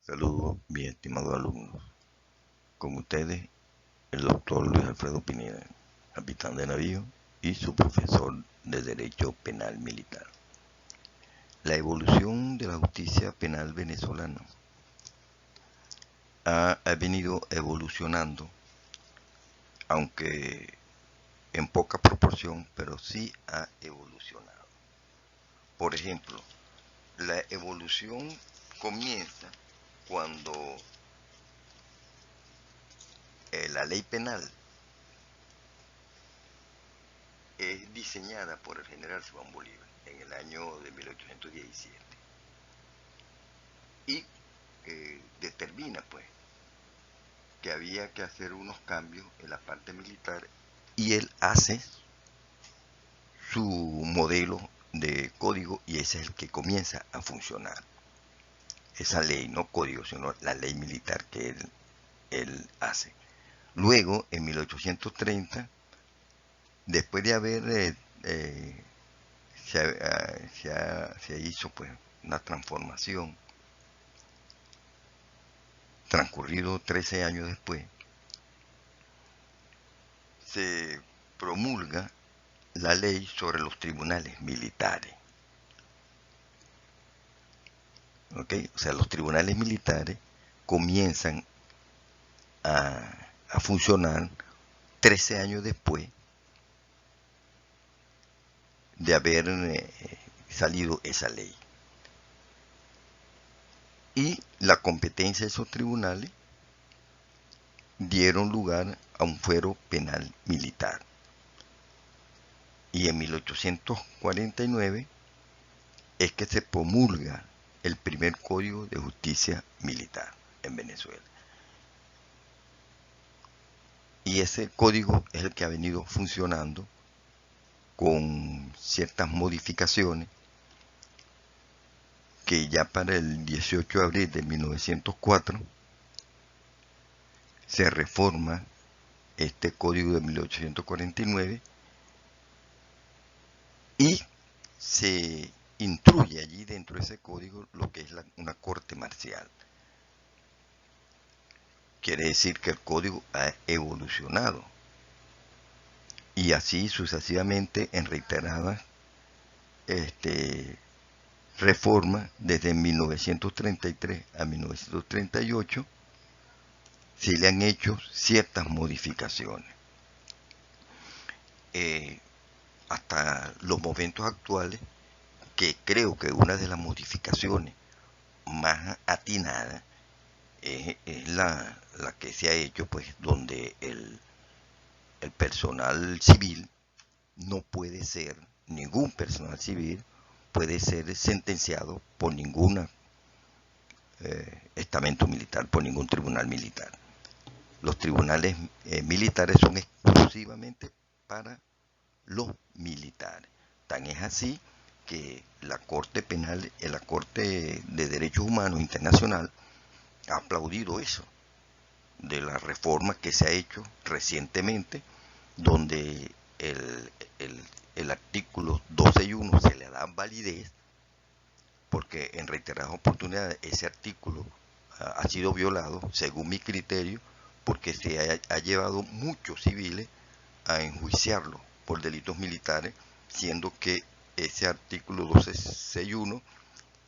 Saludos, mis estimados alumnos. Con ustedes, el doctor Luis Alfredo Pineda, capitán de navío y su profesor de Derecho Penal Militar. La evolución de la justicia penal venezolana ha venido evolucionando, aunque en poca proporción, pero sí ha evolucionado. Por ejemplo, la evolución comienza cuando la ley penal es diseñada por el general Simón Bolívar en el año de 1817 y determina pues que había que hacer unos cambios en la parte militar y él hace su modelo de código y ese es el que comienza a funcionar. Esa ley, no código, sino la ley militar que él hace. Luego, en 1830, después de haber se hizo pues una transformación. Transcurrido 13 años después, se promulga la ley sobre los tribunales militares. ¿Okay? O sea, los tribunales militares comienzan a funcionar 13 años después de haber salido esa ley. Y la competencia de esos tribunales dieron lugar a un fuero penal militar. Y en 1849 es que se promulga el primer código de justicia militar en Venezuela. Y ese código es el que ha venido funcionando con ciertas modificaciones que ya para el 18 de abril de 1904 se reforma este código de 1849 y se intruye allí dentro de ese código lo que es una corte marcial. Quiere decir que el código ha evolucionado y así sucesivamente en reiteradas reformas desde 1933 a 1938 se le han hecho ciertas modificaciones. Hasta los momentos actuales, que creo que una de las modificaciones más atinadas es la que se ha hecho, pues, donde el personal civil no puede ser, ningún personal civil puede ser sentenciado por ningún estamento militar, por ningún tribunal militar. Los tribunales militares son exclusivamente para los militares. Tan es así que la Corte Penal, la Corte de Derechos Humanos Internacional, ha aplaudido eso, de la reforma que se ha hecho recientemente, donde el artículo 12.1 se le da validez, porque en reiteradas oportunidades ese artículo ha sido violado, según mi criterio, porque se ha llevado muchos civiles a enjuiciarlo por delitos militares, siendo que ese artículo 12.6.1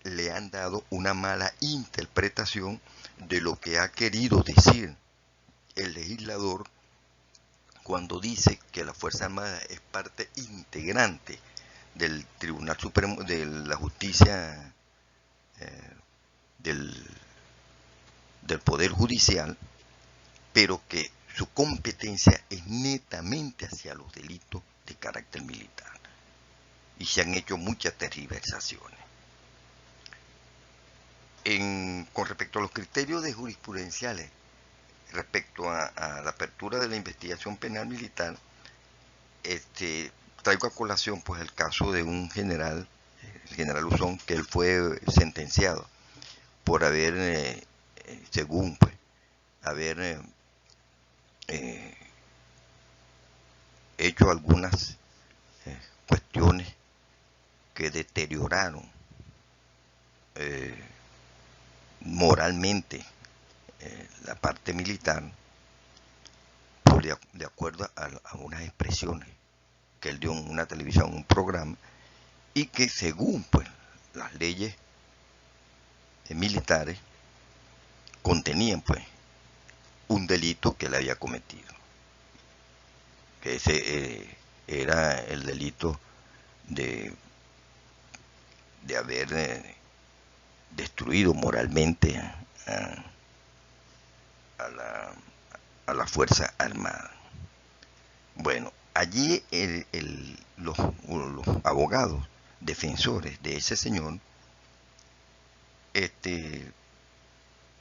le han dado una mala interpretación de lo que ha querido decir el legislador cuando dice que la Fuerza Armada es parte integrante del Tribunal Supremo, de la justicia del Poder Judicial, pero que su competencia es netamente hacia los delitos de carácter militar. Y se han hecho muchas tergiversaciones. Con respecto a los criterios de jurisprudenciales, respecto a la apertura de la investigación penal militar, traigo a colación pues el caso de un general, el general Uzón, que él fue sentenciado por haber, según pues, haber hecho algunas cuestiones que deterioraron moralmente la parte militar de acuerdo a unas expresiones que él dio en una televisión, en un programa, y que según pues las leyes militares contenían pues un delito que él había cometido, que ese era el delito de, de haber destruido moralmente a la Fuerza Armada. Bueno, allí los abogados defensores de ese señor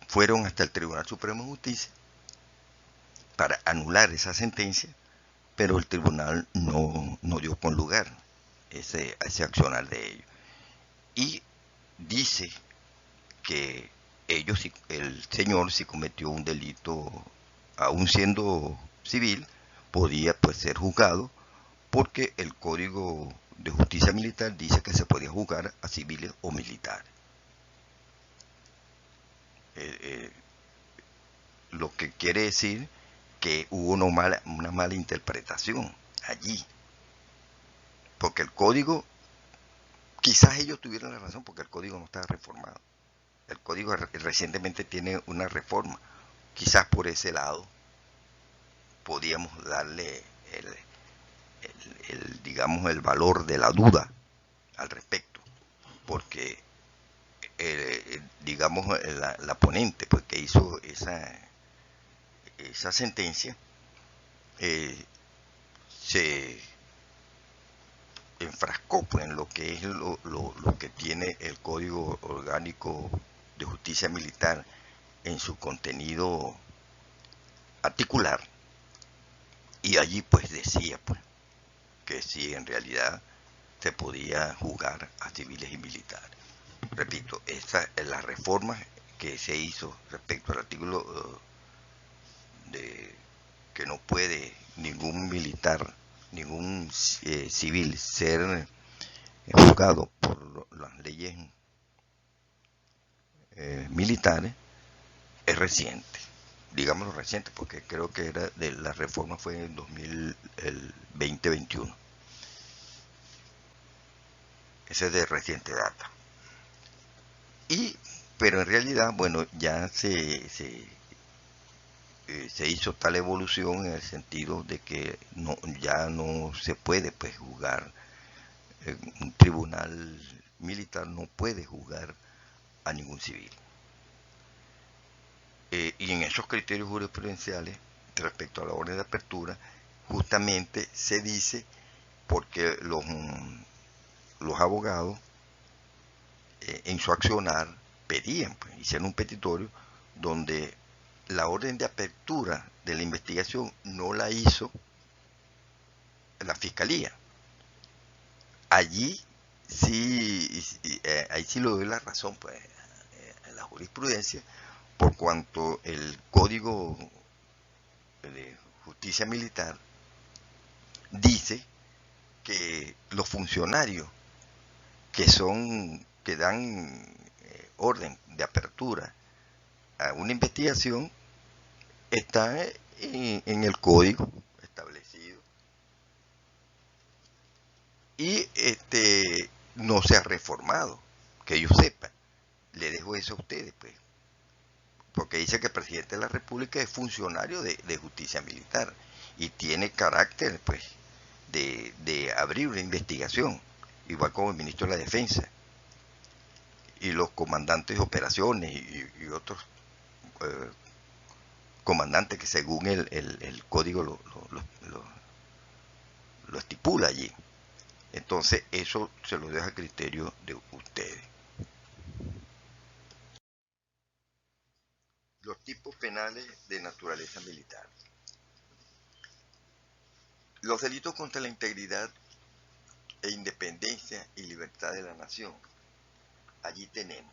fueron hasta el Tribunal Supremo de Justicia para anular esa sentencia, pero el tribunal no dio con lugar ese accionar de ellos. Y dice que el señor, si cometió un delito, aún siendo civil, podía pues ser juzgado, porque el Código de Justicia Militar dice que se podía juzgar a civiles o militares. Lo que quiere decir que hubo una mala interpretación allí, porque el código, quizás ellos tuvieron la razón, porque el código no estaba reformado. El código recientemente tiene una reforma, quizás por ese lado podíamos darle digamos, el valor de la duda al respecto, porque digamos, la ponente pues, que hizo esa sentencia se enfrascó pues, en lo que es lo que tiene el Código Orgánico de Justicia Militar en su contenido articular, y allí pues decía pues que sí, en realidad se podía juzgar a civiles y militares. Repito, esa es la reforma que se hizo respecto al artículo de que no puede ningún militar, ningún civil ser juzgado por las leyes militares, es reciente. Digámoslo reciente, porque creo que era de la reforma fue en el 2021. Ese es de reciente data. Pero en realidad, bueno, ya se hizo tal evolución en el sentido de que ya no se puede pues juzgar, un tribunal militar no puede juzgar a ningún civil. Y en esos criterios jurisprudenciales respecto a la orden de apertura, justamente se dice porque los abogados en su accionar pedían, pues, hicieron un petitorio donde la orden de apertura de la investigación no la hizo la fiscalía. Allí sí, ahí sí le doy la razón pues, a la jurisprudencia, por cuanto el Código de Justicia Militar dice que los funcionarios que dan orden de apertura a una investigación están en el código establecido, y no se ha reformado, que yo sepa. Le dejo eso a ustedes, pues, porque dice que el presidente de la República es funcionario de justicia militar y tiene carácter pues de abrir una investigación, igual como el ministro de la Defensa y los comandantes de operaciones y otros comandantes que según el código lo estipula allí. Entonces eso se lo deja a criterio de ustedes. Los tipos penales de naturaleza militar. Los delitos contra la integridad e independencia y libertad de la nación. Allí tenemos,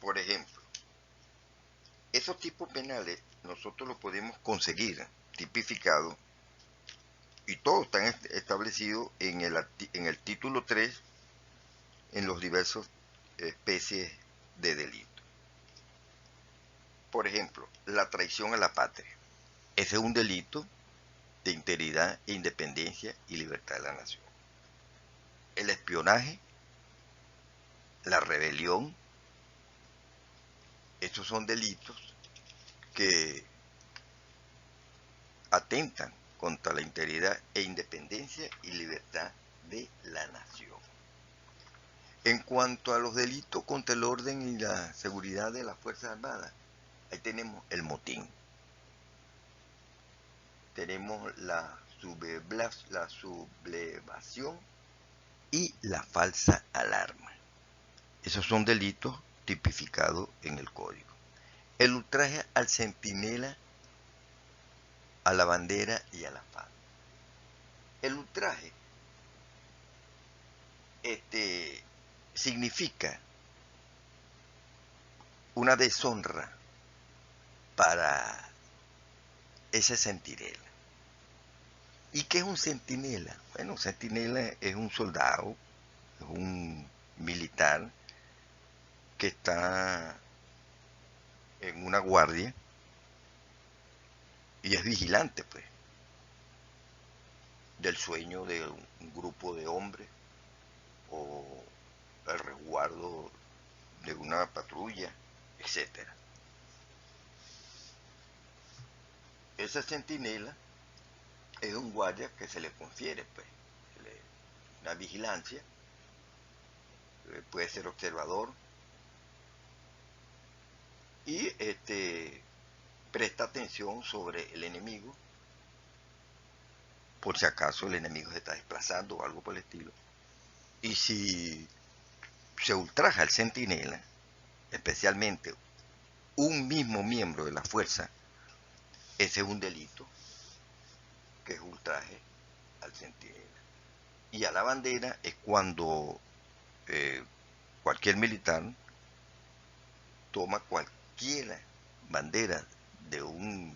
por ejemplo, esos tipos penales nosotros los podemos conseguir tipificados, y todos están establecidos en el título 3, en los diversos especies de delito. Por ejemplo, la traición a la patria. Ese es un delito de integridad, independencia y libertad de la nación. El espionaje, la rebelión, estos son delitos que atentan contra la integridad e independencia y libertad de la nación. En cuanto a los delitos contra el orden y la seguridad de las Fuerzas Armadas, ahí tenemos el motín, tenemos la sublevación y la falsa alarma. Esos son delitos tipificados en el Código. El ultraje al centinela, a la bandera y a la FAN. El ultraje significa una deshonra para ese centinela. ¿Y qué es un centinela? Bueno, un centinela es un soldado, es un militar que está en una guardia y es vigilante, pues, del sueño de un grupo de hombres o el resguardo de una patrulla, etcétera. Esa centinela es un guardia que se le confiere, pues, una vigilancia, puede ser observador y presta atención sobre el enemigo por si acaso el enemigo se está desplazando o algo por el estilo. Y si se ultraja al centinela, especialmente un mismo miembro de la fuerza, ese es un delito, que es ultraje al centinela. Y a la bandera es cuando cualquier militar toma cualquier bandera de una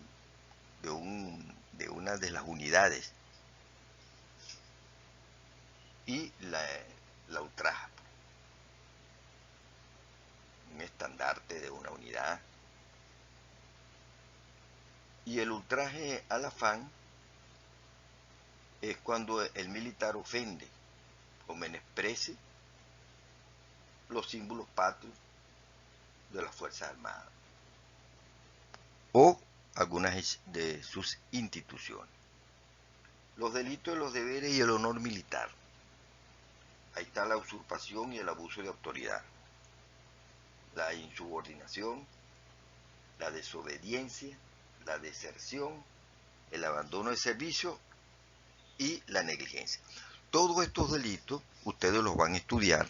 de las unidades y la ultraja. Un estandarte de una unidad. Y el ultraje a la FAN es cuando el militar ofende o menosprecie los símbolos patrios de las Fuerzas Armadas o algunas de sus instituciones. Los delitos de los deberes y el honor militar. Ahí está la usurpación y el abuso de autoridad, la insubordinación, la desobediencia, la deserción, el abandono de servicio y la negligencia. Todos estos delitos ustedes los van a estudiar.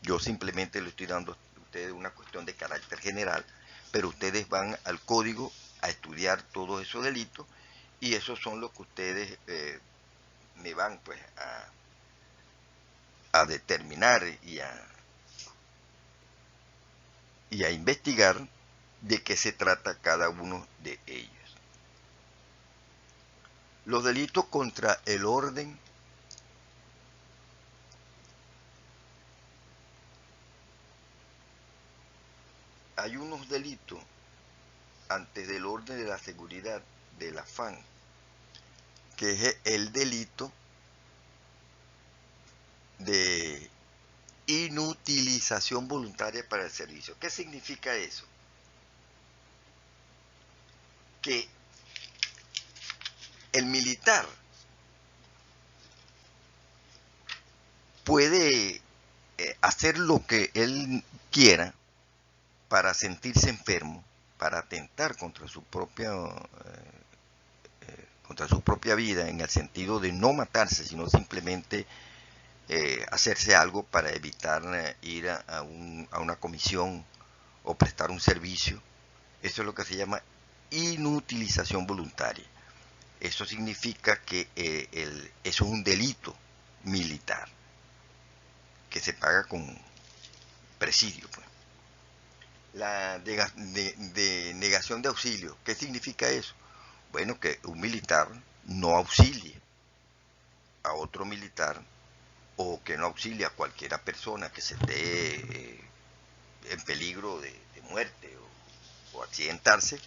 Yo simplemente le estoy dando a ustedes una cuestión de carácter general, pero ustedes van al código a estudiar todos esos delitos y esos son los que ustedes me van pues a determinar y a investigar de qué se trata cada uno de ellos. Los delitos contra el orden hay unos delitos antes del orden de la seguridad del afán, que es el delito de inutilización voluntaria para el servicio. ¿Qué significa eso? Que el militar puede hacer lo que él quiera para sentirse enfermo, para atentar contra su propia vida, en el sentido de no matarse, sino simplemente hacerse algo para evitar ir a una comisión o prestar un servicio. Eso es lo que se llama inutilización voluntaria. Eso significa que eso es un delito militar que se paga con presidio, pues. La negación de auxilio, ¿qué significa eso? Bueno, que un militar no auxilie a otro militar o que no auxilie a cualquiera persona que se esté en peligro de muerte o accidentarse,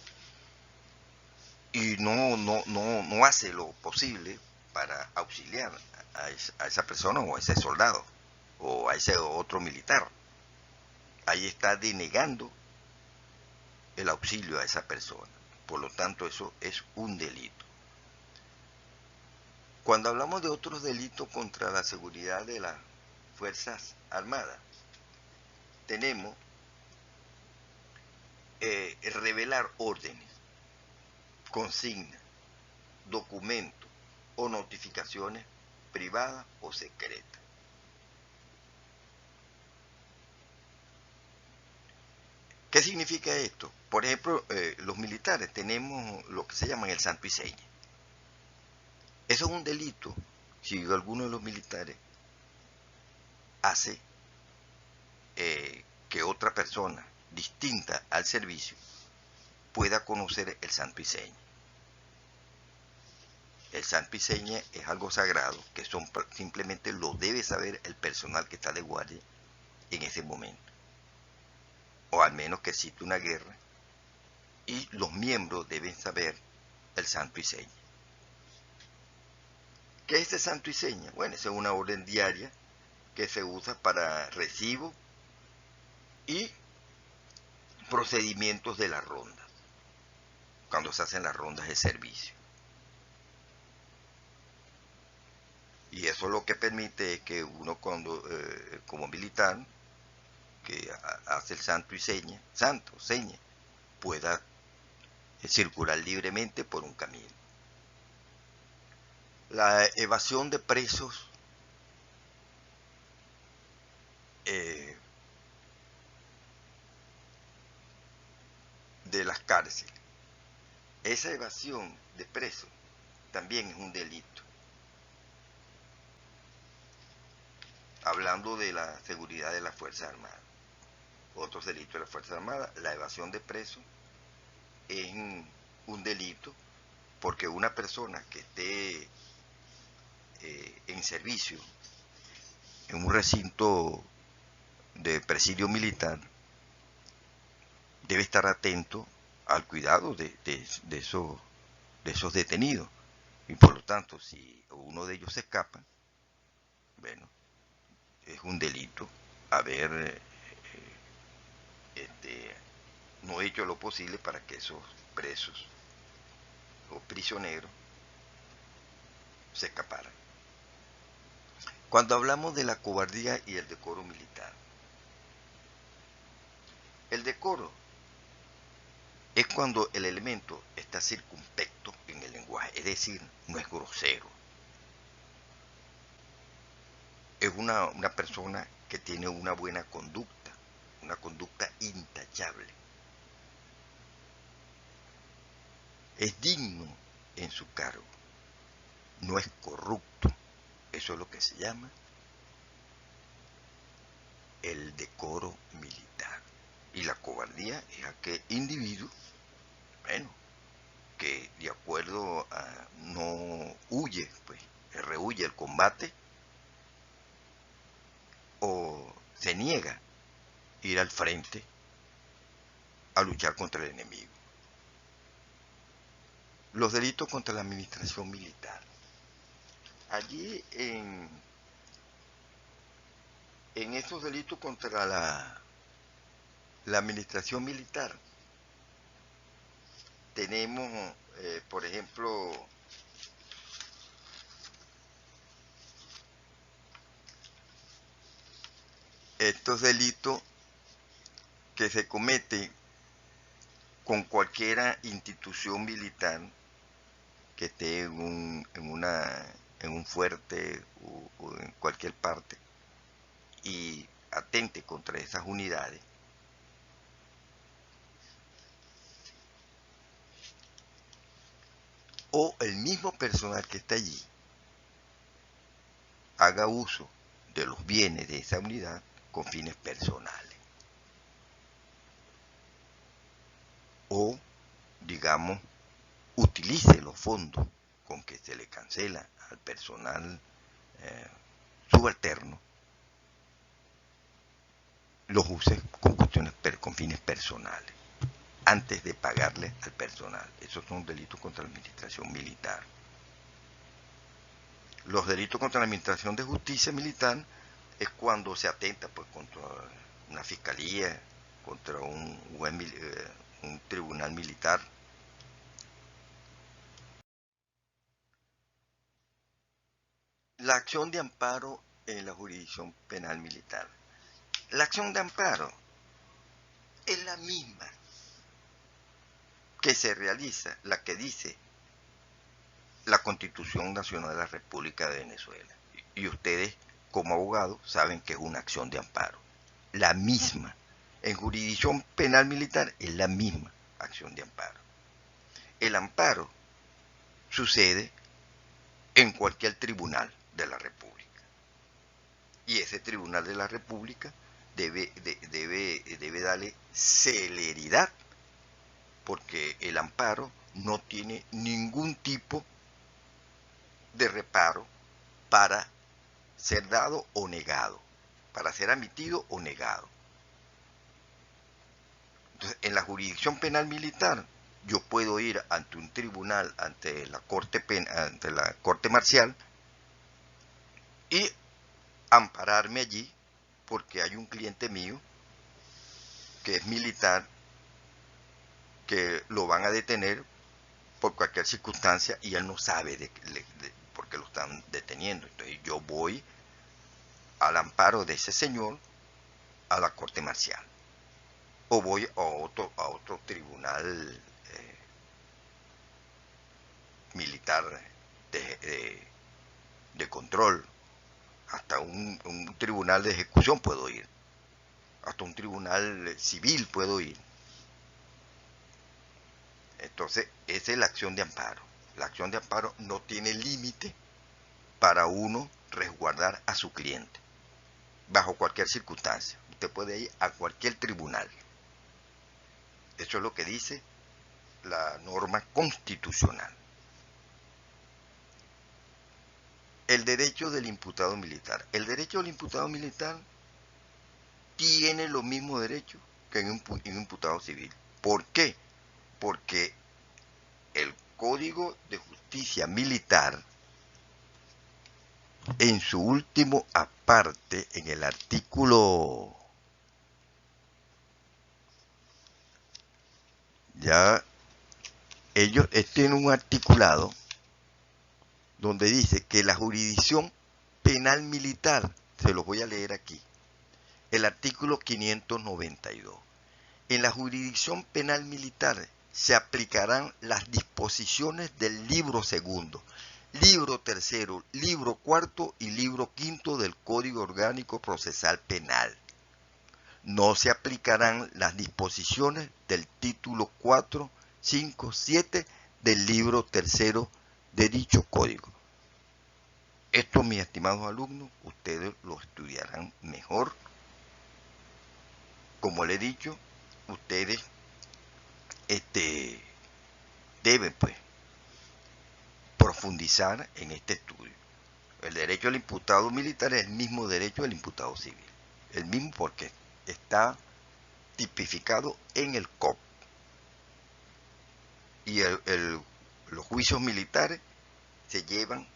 y no hace lo posible para auxiliar a esa persona o a ese soldado o a ese otro militar. Ahí está denegando el auxilio a esa persona. Por lo tanto, eso es un delito. Cuando hablamos de otros delitos contra la seguridad de las Fuerzas Armadas, tenemos revelar órdenes, consignas, documentos o notificaciones privadas o secretas. ¿Qué significa esto? Por ejemplo, los militares tenemos lo que se llama el santo y seña. Eso es un delito si alguno de los militares hace que otra persona distinta al servicio pueda conocer el santo y seña. El santo y seña es algo sagrado que simplemente lo debe saber el personal que está de guardia en ese momento. O al menos que existe una guerra y los miembros deben saber el santo y seña. ¿Qué es este santo y seña? Bueno, esa es una orden diaria que se usa para recibo y procedimientos de las rondas, cuando se hacen las rondas de servicio. Y eso lo que permite es que uno cuando, como militar, que hace el santo y seña, pueda circular libremente por un camino. La evasión de presos de las cárceles. Esa evasión de presos también es un delito. Hablando de la seguridad de las Fuerzas Armadas. Otros delitos de las Fuerzas Armadas, la evasión de presos es un delito porque una persona que esté en servicio en un recinto de presidio militar debe estar atento al cuidado de esos detenidos. Y por lo tanto, si uno de ellos se escapa, bueno, es un delito haber no hecho lo posible para que esos presos o prisioneros se escaparan. Cuando hablamos de la cobardía y el decoro militar, el decoro es cuando el elemento está circunspecto en el lenguaje, es decir, no es grosero. Es una persona que tiene una buena conducta, una conducta intachable. Es digno en su cargo, no es corrupto. Eso es lo que se llama el decoro militar. Y la cobardía es aquel individuo, bueno, que de acuerdo a no huye, pues rehuye el combate o se niega a ir al frente a luchar contra el enemigo. Los delitos contra la administración militar. Allí en estos delitos contra la administración militar tenemos, por ejemplo, estos delitos que se cometen con cualquier institución militar que esté en un fuerte o en cualquier parte y atente contra esas unidades, o el mismo personal que está allí haga uso de los bienes de esa unidad con fines personales. O, digamos, utilice los fondos con que se le cancela al personal subalterno, los use con cuestiones con fines personales, antes de pagarle al personal. Esos son delitos contra la administración militar. Los delitos contra la administración de justicia militar es cuando se atenta pues contra una fiscalía, contra un tribunal militar. La acción de amparo en la jurisdicción penal militar. La acción de amparo es la misma que se realiza, la que dice la Constitución Nacional de la República de Venezuela. Y ustedes, como abogados, saben que es una acción de amparo. La misma. En jurisdicción penal militar es la misma acción de amparo. El amparo sucede en cualquier tribunal de la República. Y ese tribunal de la República debe darle celeridad, porque el amparo no tiene ningún tipo de reparo para ser dado o negado, para ser admitido o negado. Entonces, en la jurisdicción penal militar, yo puedo ir ante un tribunal, ante la corte marcial, y ampararme allí porque hay un cliente mío que es militar, que lo van a detener por cualquier circunstancia y él no sabe por qué lo están deteniendo. Entonces yo voy al amparo de ese señor a la corte marcial, o voy a otro tribunal militar de control, hasta un tribunal de ejecución puedo ir, hasta un tribunal civil puedo ir. Entonces, esa es la acción de amparo. La acción de amparo no tiene límite para uno resguardar a su cliente, bajo cualquier circunstancia. Usted puede ir a cualquier tribunal. Eso es lo que dice la norma constitucional. El derecho del imputado militar. El derecho del imputado militar tiene los mismos derechos que en un imputado civil. ¿Por qué? Porque el Código de Justicia Militar, en su último aparte, en el artículo, ya ellos tienen un articulado donde dice que la jurisdicción penal militar, se los voy a leer aquí, el artículo 592. En la jurisdicción penal militar se aplicarán las disposiciones del libro segundo, libro tercero, libro cuarto y libro quinto del Código Orgánico Procesal Penal. No se aplicarán las disposiciones del título 4, 5, 7 del libro tercero de dicho código. Esto, mis estimados alumnos, ustedes lo estudiarán mejor. Como le he dicho, ustedes deben pues profundizar en este estudio. El derecho del imputado militar es el mismo derecho del imputado civil. El mismo porque está tipificado en el COP. Y los juicios militares se llevan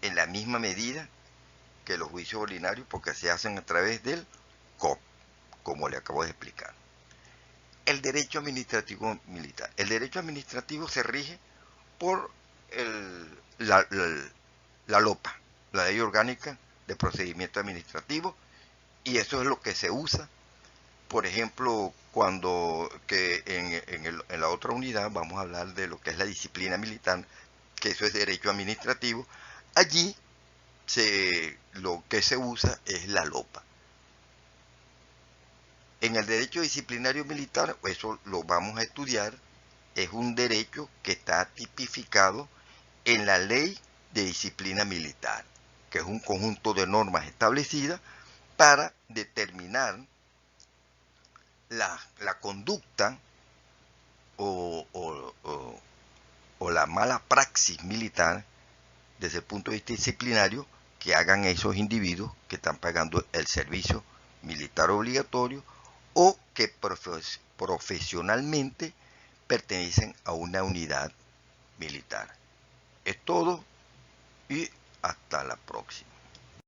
en la misma medida que los juicios ordinarios porque se hacen a través del COP, como le acabo de explicar. El derecho administrativo militar. El derecho administrativo se rige por la LOPA, la Ley Orgánica de Procedimiento Administrativo, y eso es lo que se usa. Por ejemplo, en la otra unidad vamos a hablar de lo que es la disciplina militar, que eso es derecho administrativo. Allí lo que se usa es la LOPA. En el derecho disciplinario militar, eso lo vamos a estudiar, es un derecho que está tipificado en la Ley de Disciplina Militar, que es un conjunto de normas establecidas para determinar la conducta o la mala praxis militar desde el punto de vista disciplinario que hagan esos individuos que están pagando el servicio militar obligatorio o que profesionalmente pertenecen a una unidad militar. Es todo y hasta la próxima.